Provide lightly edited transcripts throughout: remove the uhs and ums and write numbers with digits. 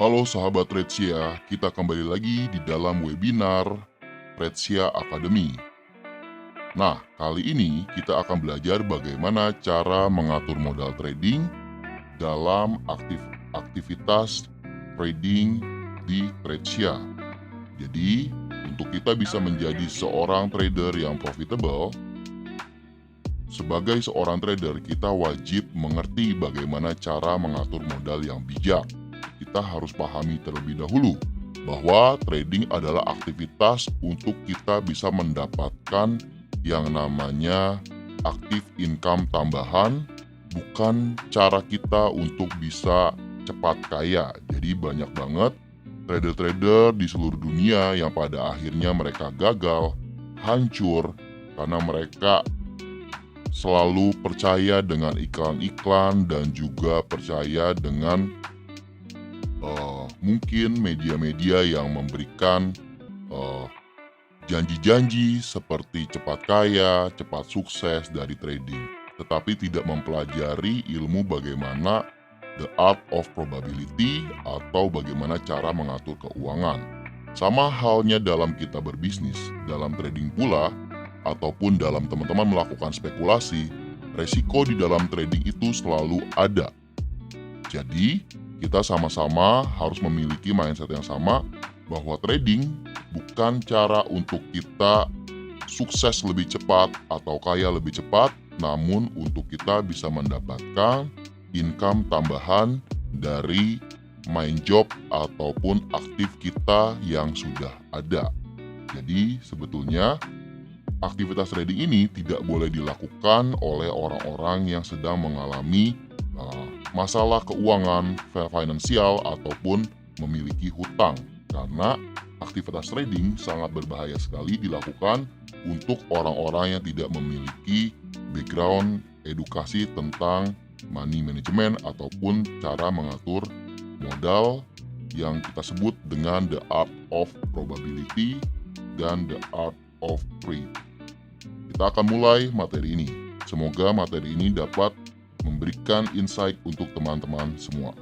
Halo sahabat Retsia, kita kembali lagi di dalam webinar Retsia Academy. Nah, kali ini kita akan belajar bagaimana cara mengatur modal trading dalam aktivitas trading di Retsia. Jadi, untuk kita bisa menjadi seorang trader yang profitable, sebagai seorang trader kita wajib mengerti bagaimana cara mengatur modal yang bijak. Kita harus pahami terlebih dahulu bahwa trading adalah aktivitas untuk kita bisa mendapatkan yang namanya aktif income tambahan, bukan cara kita untuk bisa cepat kaya. Jadi banyak banget trader-trader di seluruh dunia yang pada akhirnya mereka gagal, hancur, karena mereka selalu percaya dengan iklan-iklan dan juga percaya dengan mungkin media-media yang memberikan janji-janji seperti cepat kaya, cepat sukses dari trading, tetapi tidak mempelajari ilmu bagaimana the art of probability atau bagaimana cara mengatur keuangan. Sama halnya dalam kita berbisnis, dalam trading pula, ataupun dalam teman-teman melakukan spekulasi, resiko di dalam trading itu selalu ada. Jadi, kita sama-sama harus memiliki mindset yang sama bahwa trading bukan cara untuk kita sukses lebih cepat atau kaya lebih cepat, namun untuk kita bisa mendapatkan income tambahan dari main job ataupun aktif kita yang sudah ada. Jadi sebetulnya aktivitas trading ini tidak boleh dilakukan oleh orang-orang yang sedang mengalami masalah keuangan finansial ataupun memiliki hutang, karena aktivitas trading sangat berbahaya sekali dilakukan untuk orang-orang yang tidak memiliki background edukasi tentang money management ataupun cara mengatur modal yang kita sebut dengan the art of probability dan the art of trade. Kita akan mulai materi ini. Semoga materi ini dapat memberikan insight untuk teman-teman semua.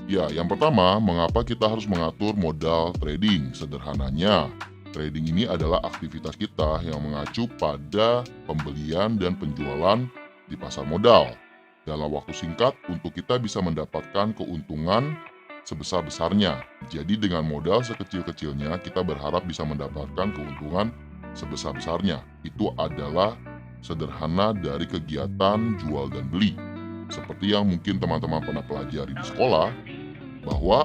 Ya, yang pertama, mengapa kita harus mengatur modal trading? Sederhananya, trading ini adalah aktivitas kita yang mengacu pada pembelian dan penjualan di pasar modal dalam waktu singkat untuk kita bisa mendapatkan keuntungan sebesar-besarnya. Jadi dengan modal sekecil-kecilnya kita berharap bisa mendapatkan keuntungan sebesar-besarnya. Itu adalah sederhana dari kegiatan jual dan beli. Seperti yang mungkin teman-teman pernah pelajari di sekolah, bahwa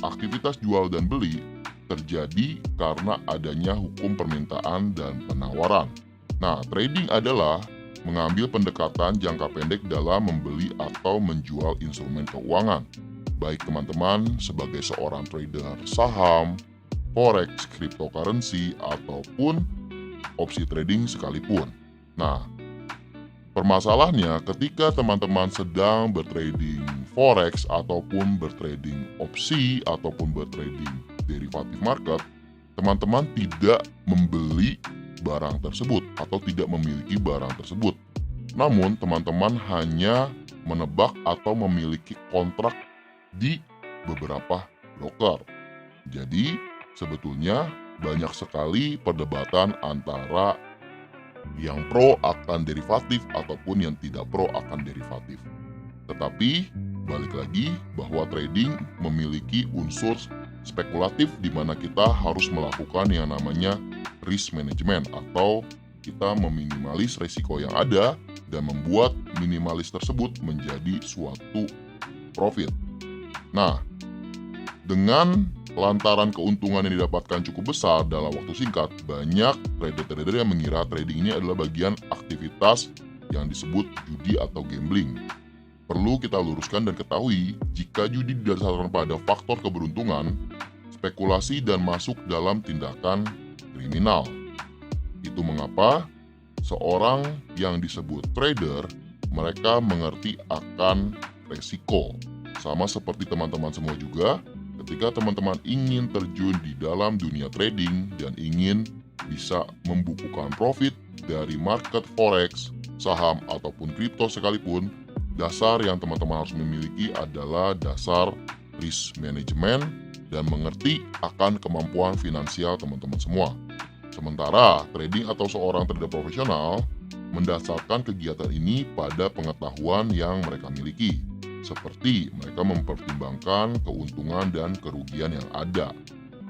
aktivitas jual dan beli terjadi karena adanya hukum permintaan dan penawaran. Nah, trading adalah mengambil pendekatan jangka pendek dalam membeli atau menjual instrumen keuangan. Baik teman-teman sebagai seorang trader saham, forex, cryptocurrency, ataupun opsi trading sekalipun. Nah, permasalahannya ketika teman-teman sedang bertrading forex ataupun bertrading opsi ataupun bertrading derivatif market, teman-teman tidak membeli barang tersebut atau tidak memiliki barang tersebut. Namun, teman-teman hanya menebak atau memiliki kontrak di beberapa broker. Jadi, sebetulnya banyak sekali perdebatan antara yang pro akan derivatif ataupun yang tidak pro akan derivatif. Tetapi balik lagi bahwa trading memiliki unsur spekulatif di mana kita harus melakukan yang namanya risk management atau kita meminimalis resiko yang ada dan membuat minimalis tersebut menjadi suatu profit. Nah, dengan lantaran keuntungan yang didapatkan cukup besar dalam waktu singkat, banyak trader-trader yang mengira trading ini adalah bagian aktivitas yang disebut judi atau gambling. Perlu kita luruskan dan ketahui, jika judi didasarkan pada faktor keberuntungan, spekulasi dan masuk dalam tindakan kriminal. Itu mengapa seorang yang disebut trader, mereka mengerti akan resiko. Sama seperti teman-teman semua juga, ketika teman-teman ingin terjun di dalam dunia trading dan ingin bisa membukukan profit dari market forex, saham, ataupun kripto sekalipun, dasar yang teman-teman harus memiliki adalah dasar risk management dan mengerti akan kemampuan finansial teman-teman semua. Sementara trading atau seorang trader profesional mendasarkan kegiatan ini pada pengetahuan yang mereka miliki, seperti mereka mempertimbangkan keuntungan dan kerugian yang ada.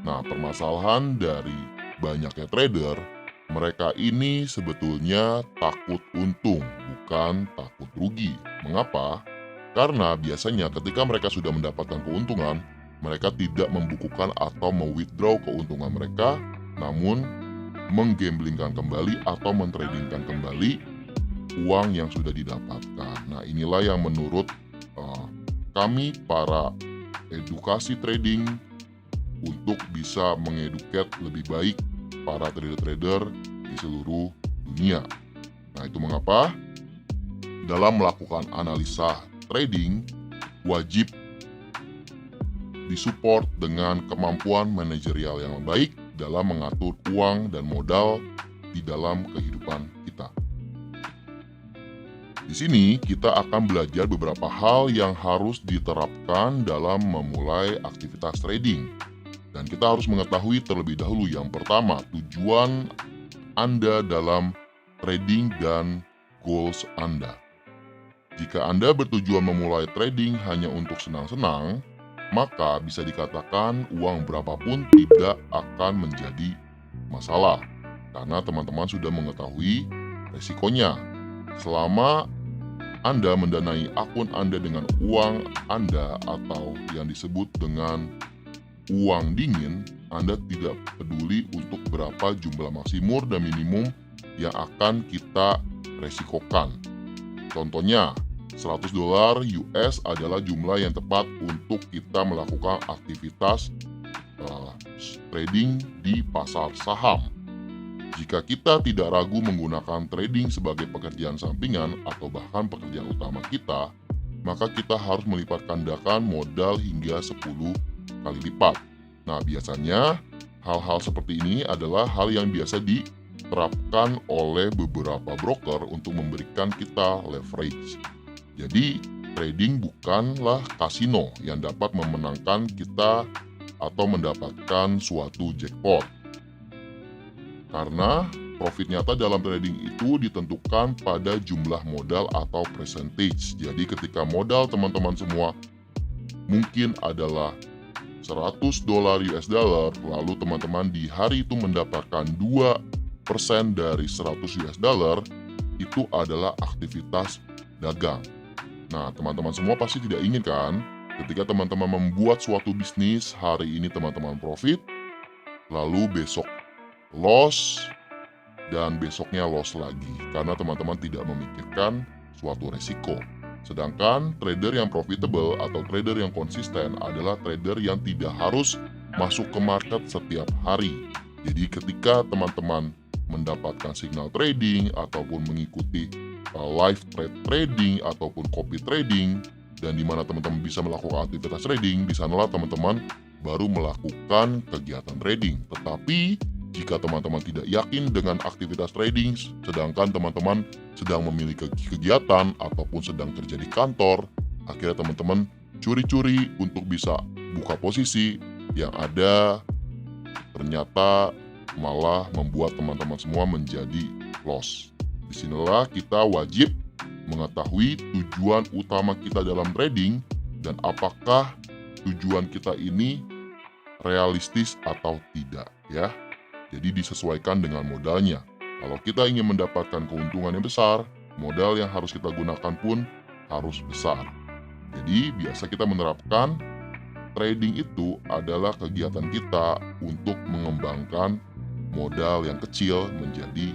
Nah, permasalahan dari banyaknya trader, mereka ini sebetulnya takut untung, bukan takut rugi. Mengapa? Karena biasanya ketika mereka sudah mendapatkan keuntungan, mereka tidak membukukan atau me-withdraw keuntungan mereka, namun menggamblingkan kembali atau mentradingkan kembali uang yang sudah didapatkan. Nah, inilah yang menurut kami para edukasi trading untuk bisa mengeduket lebih baik para trader-trader di seluruh dunia. Nah, itu mengapa dalam melakukan analisa trading wajib disupport dengan kemampuan manajerial yang baik dalam mengatur uang dan modal di dalam kehidupan kita. Di sini kita akan belajar beberapa hal yang harus diterapkan dalam memulai aktivitas trading. Dan kita harus mengetahui terlebih dahulu yang pertama, tujuan Anda dalam trading dan goals Anda. Jika Anda bertujuan memulai trading hanya untuk senang-senang, maka bisa dikatakan uang berapapun tidak akan menjadi masalah. Karena teman-teman sudah mengetahui resikonya. Selama Anda mendanai akun Anda dengan uang Anda atau yang disebut dengan uang dingin, Anda tidak peduli untuk berapa jumlah maksimum dan minimum yang akan kita resikokan. Contohnya, $100 US adalah jumlah yang tepat untuk kita melakukan aktivitas trading di pasar saham. Jika kita tidak ragu menggunakan trading sebagai pekerjaan sampingan atau bahkan pekerjaan utama kita, maka kita harus melipat gandakan modal hingga 10 kali lipat. Nah, biasanya hal-hal seperti ini adalah hal yang biasa diterapkan oleh beberapa broker untuk memberikan kita leverage. Jadi, trading bukanlah kasino yang dapat memenangkan kita atau mendapatkan suatu jackpot. Karena profit nyata dalam trading itu ditentukan pada jumlah modal atau percentage. Jadi ketika modal teman-teman semua mungkin adalah $100 US, lalu teman-teman di hari itu mendapatkan 2% dari $100 US, itu adalah aktivitas dagang. Nah, teman-teman semua pasti tidak ingin kan ketika teman-teman membuat suatu bisnis, hari ini teman-teman profit, lalu besok loss, dan besoknya loss lagi karena teman-teman tidak memikirkan suatu resiko. Sedangkan trader yang profitable atau trader yang konsisten adalah trader yang tidak harus masuk ke market setiap hari. Jadi ketika teman-teman mendapatkan signal trading ataupun mengikuti live trade trading ataupun copy trading, dan di mana teman-teman bisa melakukan aktivitas trading, di sanalah teman-teman baru melakukan kegiatan trading. Tetapi jika teman-teman tidak yakin dengan aktivitas trading, sedangkan teman-teman sedang memiliki kegiatan ataupun sedang kerja di kantor, akhirnya teman-teman curi-curi untuk bisa buka posisi yang ada ternyata malah membuat teman-teman semua menjadi loss. Disinilah kita wajib mengetahui tujuan utama kita dalam trading dan apakah tujuan kita ini realistis atau tidak, ya. Jadi disesuaikan dengan modalnya. Kalau kita ingin mendapatkan keuntungan yang besar, modal yang harus kita gunakan pun harus besar. Jadi biasa kita menerapkan trading itu adalah kegiatan kita untuk mengembangkan modal yang kecil menjadi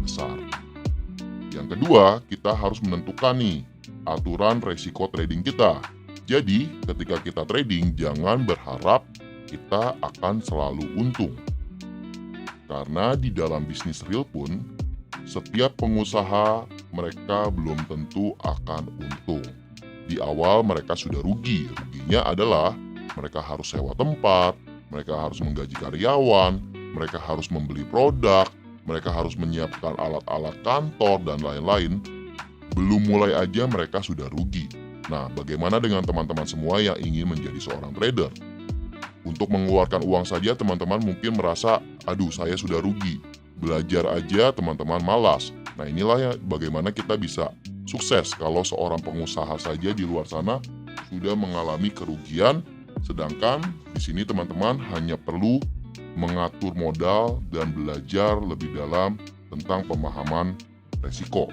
besar. Yang kedua, kita harus menentukan nih aturan resiko trading kita. Jadi ketika kita trading, jangan berharap kita akan selalu untung. Karena di dalam bisnis real pun, setiap pengusaha mereka belum tentu akan untung. Di awal mereka sudah rugi. Ruginya adalah mereka harus sewa tempat, mereka harus menggaji karyawan, mereka harus membeli produk, mereka harus menyiapkan alat-alat kantor dan lain-lain. belum mulai aja mereka sudah rugi. Nah, bagaimana dengan teman-teman semua yang ingin menjadi seorang trader? Untuk mengeluarkan uang saja teman-teman mungkin merasa, aduh saya sudah rugi. Belajar aja teman-teman malas. Nah inilah ya bagaimana kita bisa sukses kalau seorang pengusaha saja di luar sana sudah mengalami kerugian. Sedangkan di sini teman-teman hanya perlu mengatur modal dan belajar lebih dalam tentang pemahaman resiko.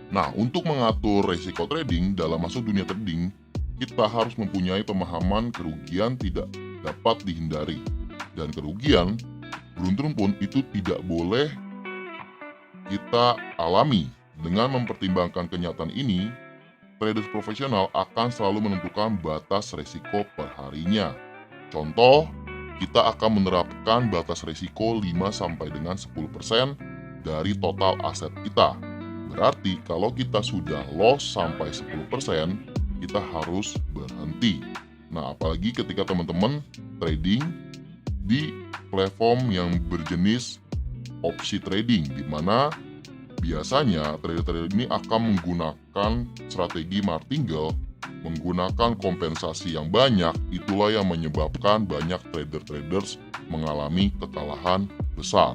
Nah untuk mengatur resiko trading dalam masuk dunia trading, kita harus mempunyai pemahaman kerugian tidak dapat dihindari. Dan kerugian beruntun pun itu tidak boleh kita alami. Dengan mempertimbangkan kenyataan ini, trader profesional akan selalu menentukan batas resiko per harinya. Contoh, kita akan menerapkan batas resiko 5 sampai dengan 10% dari total aset kita. Berarti kalau kita sudah loss sampai 10%, kita harus berhenti. Nah, apalagi ketika teman-teman trading di platform yang berjenis opsi trading, di mana biasanya trader-trader ini akan menggunakan strategi martingale, menggunakan kompensasi yang banyak. Itulah yang menyebabkan banyak trader-traders mengalami kekalahan besar.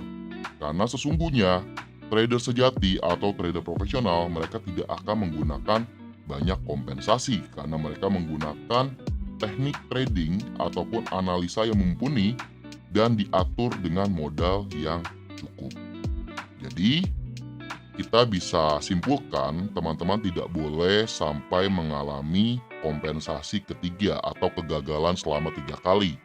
Karena sesungguhnya trader sejati atau trader profesional mereka tidak akan menggunakan banyak kompensasi karena mereka menggunakan teknik trading ataupun analisa yang mumpuni dan diatur dengan modal yang cukup. Jadi kita bisa simpulkan teman-teman tidak boleh sampai mengalami kompensasi ketiga atau kegagalan selama 3 kali.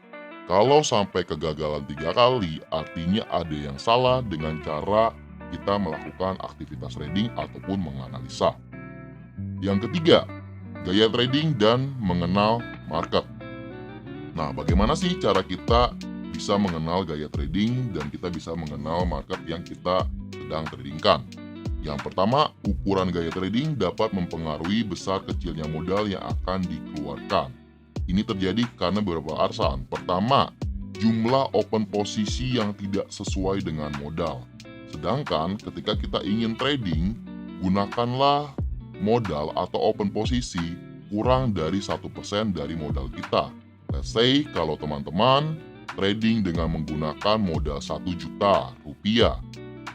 Kalau sampai kegagalan 3 kali artinya ada yang salah dengan cara kita melakukan aktivitas trading ataupun menganalisa. Yang ketiga, gaya trading dan mengenal market. Nah, bagaimana sih cara kita bisa mengenal gaya trading dan kita bisa mengenal market yang kita sedang tradingkan? Yang pertama, ukuran gaya trading dapat mempengaruhi besar kecilnya modal yang akan dikeluarkan. Ini terjadi karena beberapa alasan. Pertama, jumlah open posisi yang tidak sesuai dengan modal. Sedangkan ketika kita ingin trading, gunakanlah modal atau open posisi kurang dari 1% dari modal kita. Let's say kalau teman-teman trading dengan menggunakan modal 1 juta rupiah,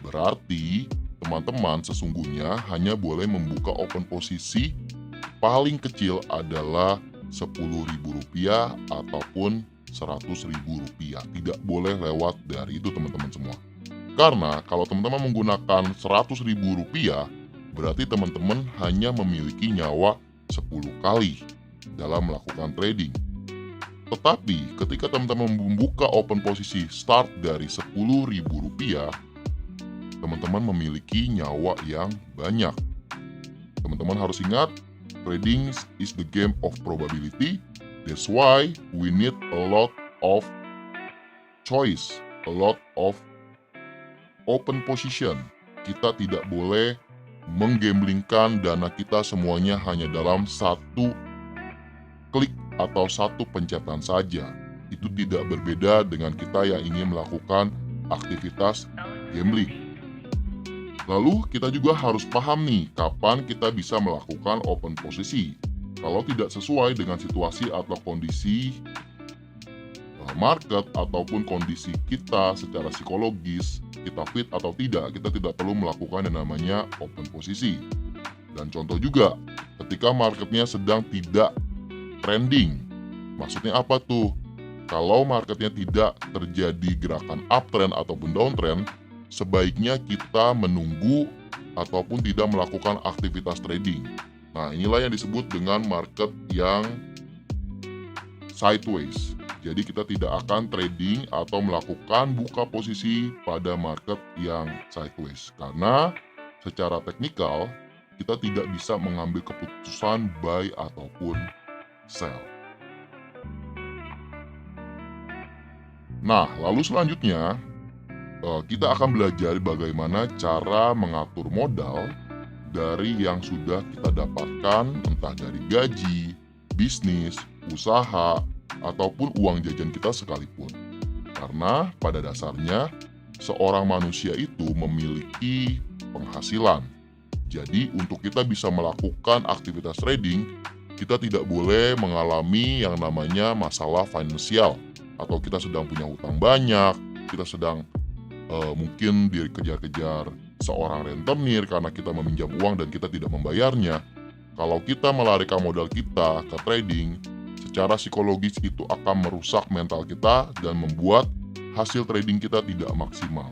berarti teman-teman sesungguhnya hanya boleh membuka open posisi paling kecil adalah Rp10.000 ataupun Rp100.000. Tidak boleh lewat dari itu teman-teman semua. Karena kalau teman-teman menggunakan Rp100.000, berarti teman-teman hanya memiliki nyawa 10 kali dalam melakukan trading. Tetapi ketika teman-teman membuka open posisi start dari Rp10.000, teman-teman memiliki nyawa yang banyak. Teman-teman harus ingat, trading is the game of probability. That's why we need a lot of choice, a lot of open position. Kita tidak boleh menggamblingkan dana kita semuanya hanya dalam satu klik atau satu pencetan saja. Itu tidak berbeda dengan kita yang ingin melakukan aktivitas gambling. Lalu kita juga harus paham nih kapan kita bisa melakukan open posisi. Kalau tidak sesuai dengan situasi atau kondisi market ataupun kondisi kita secara psikologis, kita fit atau tidak, kita tidak perlu melakukan yang namanya open posisi. Dan contoh juga, ketika marketnya sedang tidak trending. Maksudnya apa tuh? Kalau marketnya tidak terjadi gerakan uptrend ataupun downtrend, sebaiknya kita menunggu ataupun tidak melakukan aktivitas trading. Nah, inilah yang disebut dengan market yang sideways. Jadi kita tidak akan trading atau melakukan buka posisi pada market yang sideways. Karena secara teknikal kita tidak bisa mengambil keputusan buy ataupun sell. Nah, lalu selanjutnya kita akan belajar bagaimana cara mengatur modal dari yang sudah kita dapatkan entah dari gaji, bisnis, usaha, ataupun uang jajan kita sekalipun. Karena pada dasarnya seorang manusia itu memiliki penghasilan. Jadi untuk kita bisa melakukan aktivitas trading, kita tidak boleh mengalami yang namanya masalah finansial, atau kita sedang punya hutang banyak, kita sedang mungkin dikejar-kejar seorang rentenir karena kita meminjam uang dan kita tidak membayarnya. Kalau kita melarikan modal kita ke trading, secara psikologis itu akan merusak mental kita dan membuat hasil trading kita tidak maksimal.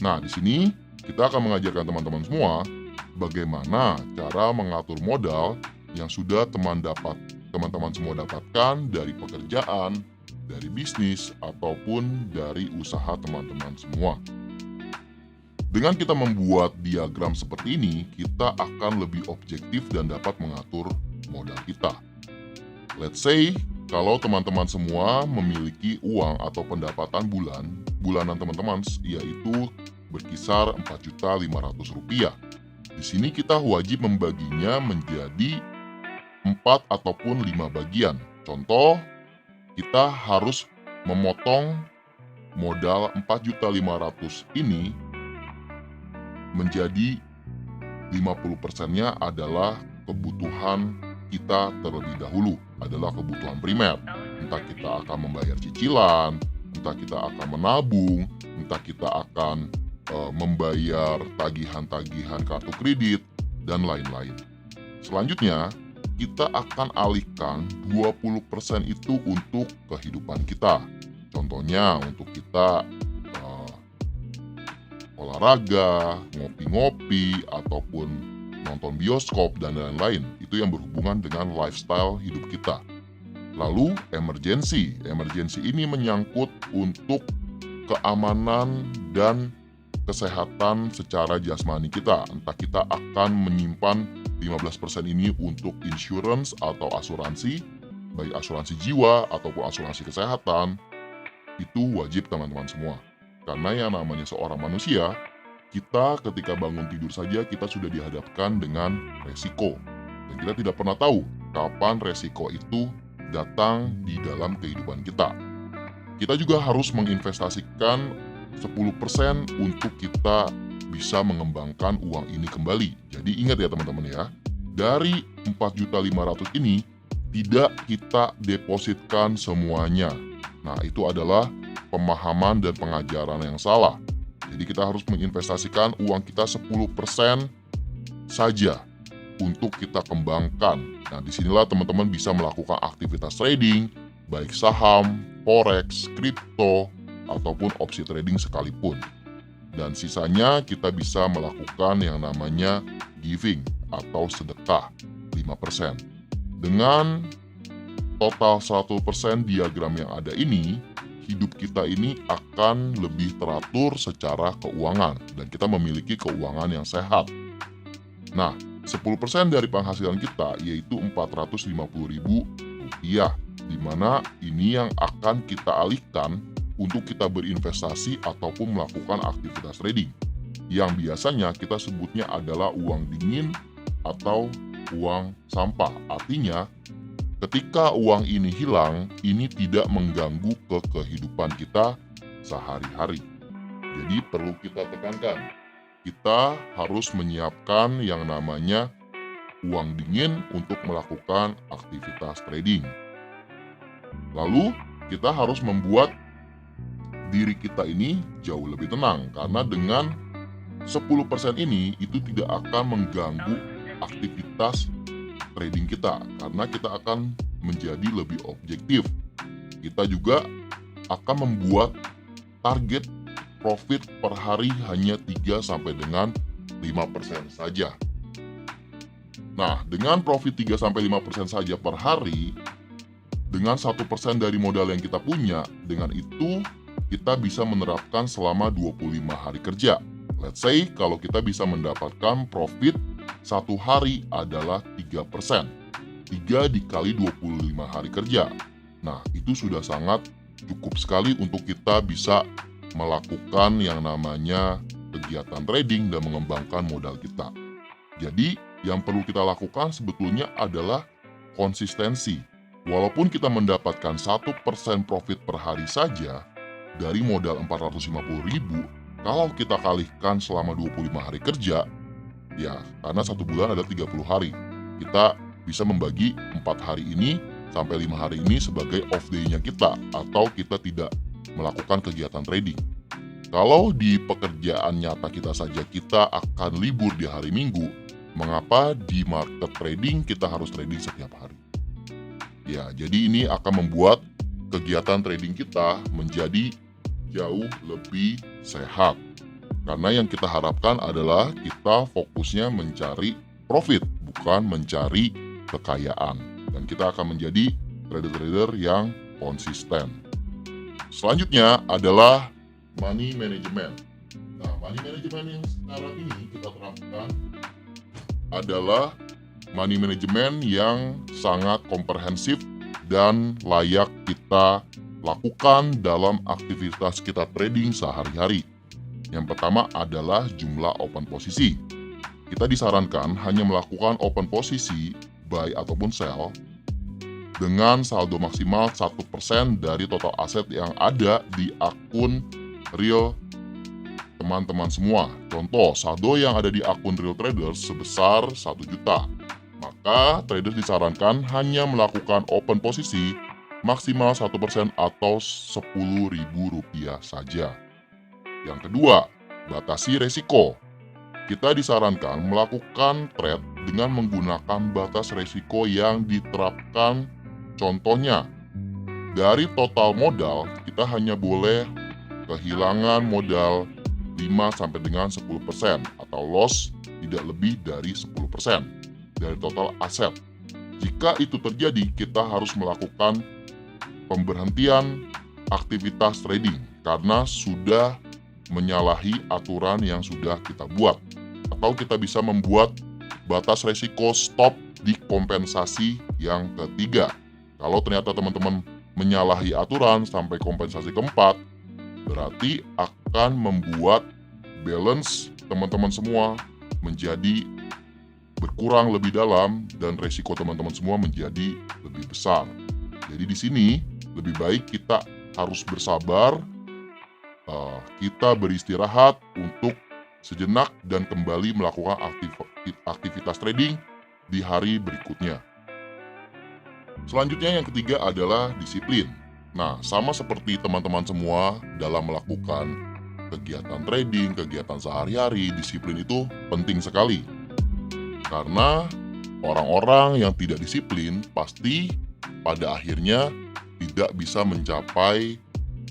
Nah, di sini kita akan mengajarkan teman-teman semua bagaimana cara mengatur modal yang sudah teman-teman semua dapatkan dari pekerjaan, dari bisnis, ataupun dari usaha teman-teman semua. Dengan kita membuat diagram seperti ini, kita akan lebih objektif dan dapat mengatur modal kita. Let's say, kalau teman-teman semua memiliki uang atau pendapatan bulanan teman-teman yaitu berkisar Rp4.500.000. Di sini kita wajib membaginya menjadi 4 ataupun 5 bagian. Contoh, kita harus memotong modal 4.500.000 ini menjadi 50%-nya adalah kebutuhan kita terlebih dahulu, adalah kebutuhan primer. Entah kita akan membayar cicilan, entah kita akan menabung, entah kita akan membayar tagihan-tagihan kartu kredit, dan lain-lain. Selanjutnya, kita akan alihkan 20% itu untuk kehidupan kita. Contohnya untuk kita olahraga, ngopi-ngopi, ataupun nonton bioskop, dan lain-lain. Itu yang berhubungan dengan lifestyle hidup kita. Lalu, emergency. Emergency ini menyangkut untuk keamanan dan kesehatan secara jasmani kita. Entah kita akan menyimpan 15% ini untuk insurance atau asuransi, baik asuransi jiwa ataupun asuransi kesehatan, itu wajib teman-teman semua. Karena yang namanya seorang manusia, kita ketika bangun tidur saja kita sudah dihadapkan dengan resiko. Dan kita tidak pernah tahu kapan resiko itu datang di dalam kehidupan kita. Kita juga harus menginvestasikan 10% untuk kita bisa mengembangkan uang ini kembali. Jadi ingat ya teman-teman ya, dari 4.500.000 ini tidak kita depositkan semuanya. Nah, itu adalah pemahaman dan pengajaran yang salah. Jadi kita harus menginvestasikan uang kita 10% saja untuk kita kembangkan. Nah, disinilah teman-teman bisa melakukan aktivitas trading, baik saham, forex, kripto, ataupun opsi trading sekalipun. Dan sisanya kita bisa melakukan yang namanya giving atau sedekah 5%. Dengan total 100% diagram yang ada ini, hidup kita ini akan lebih teratur secara keuangan dan kita memiliki keuangan yang sehat. Nah, 10% dari penghasilan kita yaitu Rp450.000, di mana ini yang akan kita alihkan untuk kita berinvestasi ataupun melakukan aktivitas trading, yang biasanya kita sebutnya adalah uang dingin atau uang sampah. Artinya, ketika uang ini hilang, ini tidak mengganggu ke kehidupan kita sehari-hari. Jadi perlu kita tekankan, kita harus menyiapkan yang namanya uang dingin untuk melakukan aktivitas trading. Lalu, kita harus membuat diri kita ini jauh lebih tenang, karena dengan 10% ini itu tidak akan mengganggu aktivitas trading kita, karena kita akan menjadi lebih objektif. Kita juga akan membuat target profit per hari hanya 3 sampai dengan 5% saja. Nah, dengan profit 3-5% saja per hari, dengan 1% dari modal yang kita punya, dengan itu kita bisa menerapkan selama 25 hari kerja. Let's say kalau kita bisa mendapatkan profit satu hari adalah 3%. 3 dikali 25 hari kerja. Nah, itu sudah sangat cukup sekali untuk kita bisa melakukan yang namanya kegiatan trading dan mengembangkan modal kita. Jadi, yang perlu kita lakukan sebetulnya adalah konsistensi. Walaupun kita mendapatkan 1% profit per hari saja, dari modal 450.000, kalau kita kalikan selama 25 hari kerja, Ya, karena 1 bulan ada 30 hari. Kita bisa membagi 4 hari ini sampai 5 hari ini sebagai off day-nya kita, atau kita tidak melakukan kegiatan trading. Kalau di pekerjaan nyata kita saja kita akan libur di hari Minggu, mengapa di market trading kita harus trading setiap hari? Ya, jadi ini akan membuat kegiatan trading kita menjadi jauh lebih sehat. Karena yang kita harapkan adalah kita fokusnya mencari profit, bukan mencari kekayaan. Dan kita akan menjadi trader-trader yang konsisten. Selanjutnya adalah money management. Nah, money management yang sekarang ini kita terapkan adalah money management yang sangat komprehensif dan layak kita lakukan dalam aktivitas kita trading sehari-hari. Yang pertama adalah jumlah open posisi. Kita disarankan hanya melakukan open posisi, buy ataupun sell, dengan saldo maksimal 1% dari total aset yang ada di akun real teman-teman semua. Contoh, saldo yang ada di akun real traders sebesar 1 juta. Maka traders disarankan hanya melakukan open posisi maksimal 1% atau Rp10.000 saja. Yang kedua, batasi resiko. Kita disarankan melakukan trade dengan menggunakan batas resiko yang diterapkan. Contohnya, dari total modal kita hanya boleh kehilangan modal 5 sampai dengan 10% atau loss tidak lebih dari 10% dari total aset. Jika itu terjadi, kita harus melakukan pemberhentian aktivitas trading karena sudah menyalahi aturan yang sudah kita buat. Atau kita bisa membuat batas resiko stop di kompensasi yang ketiga. Kalau ternyata teman-teman menyalahi aturan sampai kompensasi keempat, berarti akan membuat balance teman-teman semua menjadi berkurang lebih dalam dan resiko teman-teman semua menjadi lebih besar. Jadi di sini lebih baik kita harus bersabar, kita beristirahat untuk sejenak dan kembali melakukan aktivitas trading di hari berikutnya. Selanjutnya yang ketiga adalah disiplin. Nah, sama seperti teman-teman semua dalam melakukan kegiatan trading, kegiatan sehari-hari, disiplin itu penting sekali. Karena orang-orang yang tidak disiplin pasti pada akhirnya tidak bisa mencapai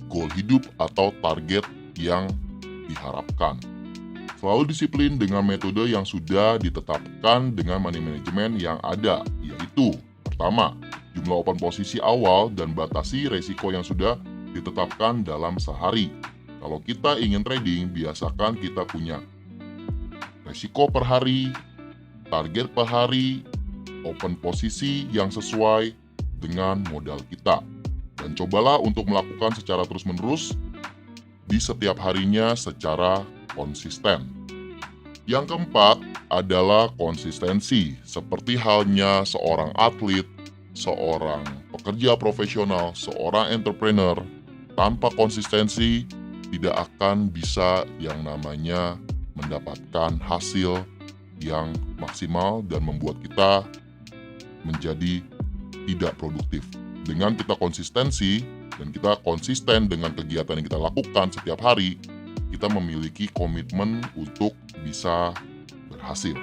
goal hidup atau target yang diharapkan. Selalu disiplin dengan metode yang sudah ditetapkan dengan money management yang ada, yaitu pertama, jumlah open posisi awal dan batasi resiko yang sudah ditetapkan dalam sehari. Kalau kita ingin trading, biasakan kita punya resiko per hari, target per hari, open posisi yang sesuai dengan modal kita. Dan cobalah untuk melakukan secara terus-menerus di setiap harinya secara konsisten. Yang keempat adalah konsistensi, seperti halnya seorang atlet, seorang pekerja profesional, seorang entrepreneur. Tanpa konsistensi tidak akan bisa yang namanya mendapatkan hasil yang maksimal dan membuat kita menjadi tidak produktif. Dengan kita konsistensi dan kita konsisten dengan kegiatan yang kita lakukan setiap hari, kita memiliki komitmen untuk bisa berhasil.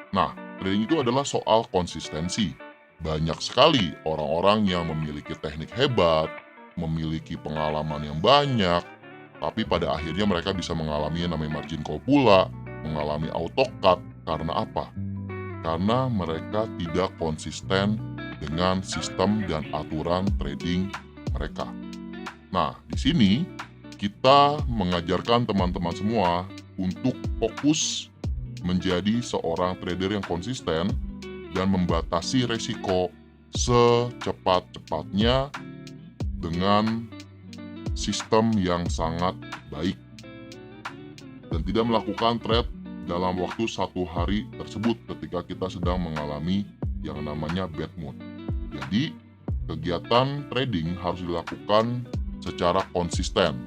Nah, trading itu adalah soal konsistensi. Banyak sekali orang-orang yang memiliki teknik hebat, memiliki pengalaman yang banyak, tapi pada akhirnya mereka bisa mengalami yang namanya margin call pula, mengalami auto cut. Karena apa? Karena mereka tidak konsisten dengan sistem dan aturan trading mereka. Nah, di sini kita mengajarkan teman-teman semua untuk fokus menjadi seorang trader yang konsisten dan membatasi resiko secepat-cepatnya dengan sistem yang sangat baik dan tidak melakukan trade dalam waktu 1 hari tersebut ketika kita sedang mengalami yang namanya bad mood. Jadi, kegiatan trading harus dilakukan secara konsisten,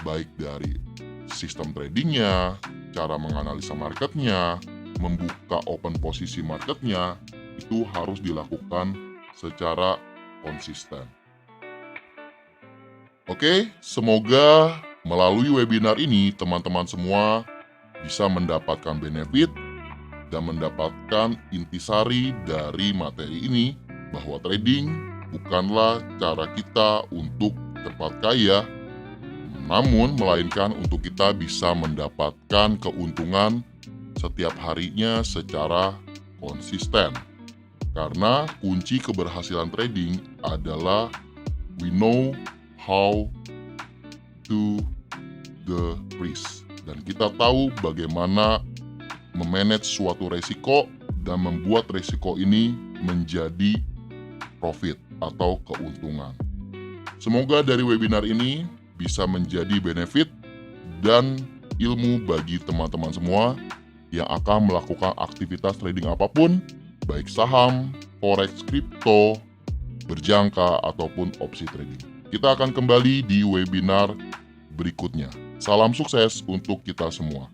baik dari sistem tradingnya, cara menganalisa marketnya, membuka open posisi marketnya itu harus dilakukan secara konsisten. Oke, semoga melalui webinar ini teman-teman semua bisa mendapatkan benefit dan mendapatkan intisari dari materi ini bahwa trading bukanlah cara kita untuk cepat kaya, namun melainkan untuk kita bisa mendapatkan keuntungan setiap harinya secara konsisten. Karena kunci keberhasilan trading adalah we know how to the risk. Dan kita tahu bagaimana memanage suatu resiko dan membuat resiko ini menjadi profit atau keuntungan. Semoga dari webinar ini bisa menjadi benefit dan ilmu bagi teman-teman semua yang akan melakukan aktivitas trading apapun, baik saham, forex, kripto, berjangka, ataupun opsi trading. Kita akan kembali di webinar berikutnya. Salam sukses untuk kita semua.